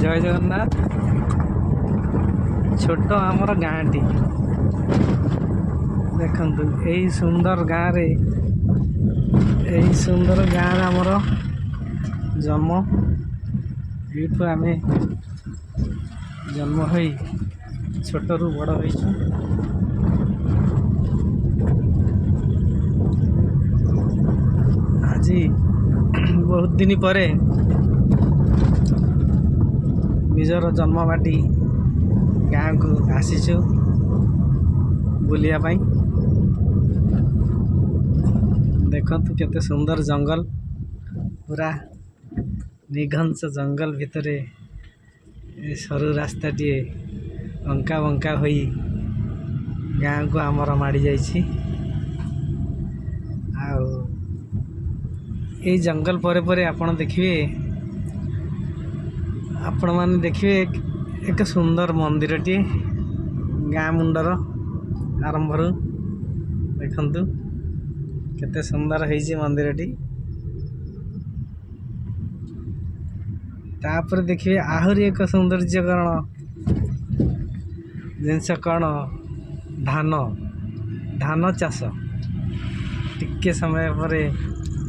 जय जगन्नाथ। छोट आमर गाँटी देखंतु यही सुंदर गाँव रे यही सुंदर गाँव आमर जन्म एठू आम जन्म हो छोटू बड़ हो आज बहुत दिन पर निजर जन्ममाटी गाँ को आसीचु बुलिया पाई। देखंतु केते सुंदर जंगल पूरा निघंस जंगल भितर सरु रास्ता टी अंका बंका होई गाँ को आमर माड़ी जाइछि। ये जंगल परे परे आपण देखिए आपण माने देखिए एक सुंदर मंदिर टी गाँ मुंडर आरंभ देखंतु केते सुंदर होइछि मंदिर टी। तापर देखिए आहरी एक सौंदर्यकरण जिनस कौन धान धान चाष टिके समय पर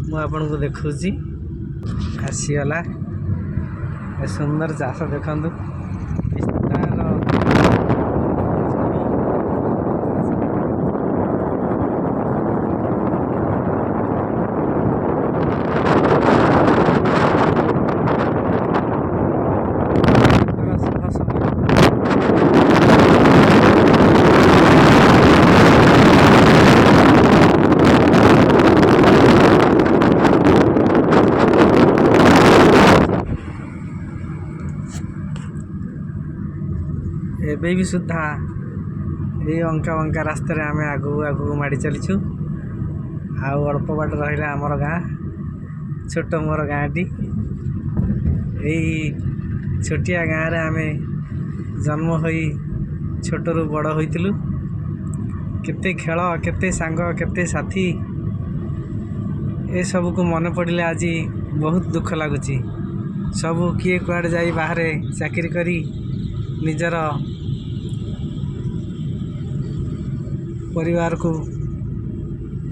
मु आपन को देखुची आसीगला सुंदर चाष देखंतु एबे भी सुधा ये अंका बंका रास्ता आम आगू आगू माड़ी चलीचु। अल्प बाट रहा आमर गाँ छोट मोर गाँटी यही छोटिया गाँव रे आम जन्म हो छोटू बड़ होइतिलु। केते खेल केते सांग केते साथी ए सब को मन पड़े आज बहुत दुख लगुच। सब किए कुआड़े जाई बाहर चाकरी करी निजर परिवार को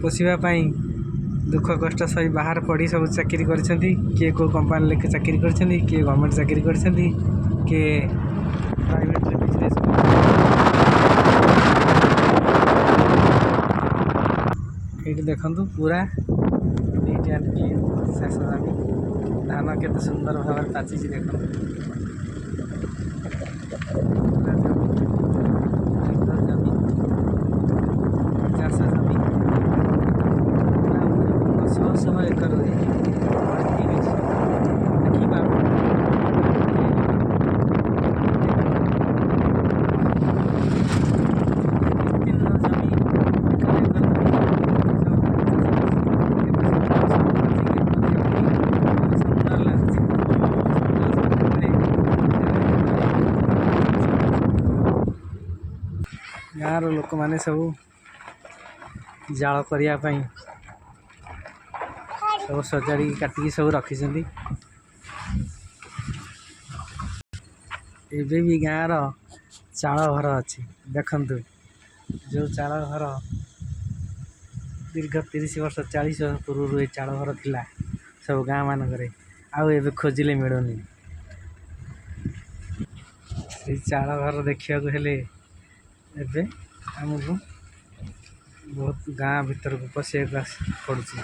पोषिबा पाई दुख कष्ट सही बाहर पढ़ी सब चाकरी करछंती। किए को कंपनी लेके चाकरी करछंती किए गवर्नमेंट चाकरी करछंती किए प्राइवेट रे बिजनेस। ये देखंतु पूरा नीट एंड क्लीन शेष जमी धान केते सुंदर भाव पाची देखंतु गाँव लोक मैंने सब जाल करने सब सजाड़ी काटिकी सब रखी। एबे भी गाँव चाल घर अच्छी देखंतु जो चाल घर दीर्घ 30 वर्ष 40 वर्ष पूर्व ये चाल घर थिला सब गाँ मानक आउ एबे खोजिले मिलूनी। चाल घर देखा हेले एबे हमको बहुत गाँ भीतर को पशिया पड़ुची।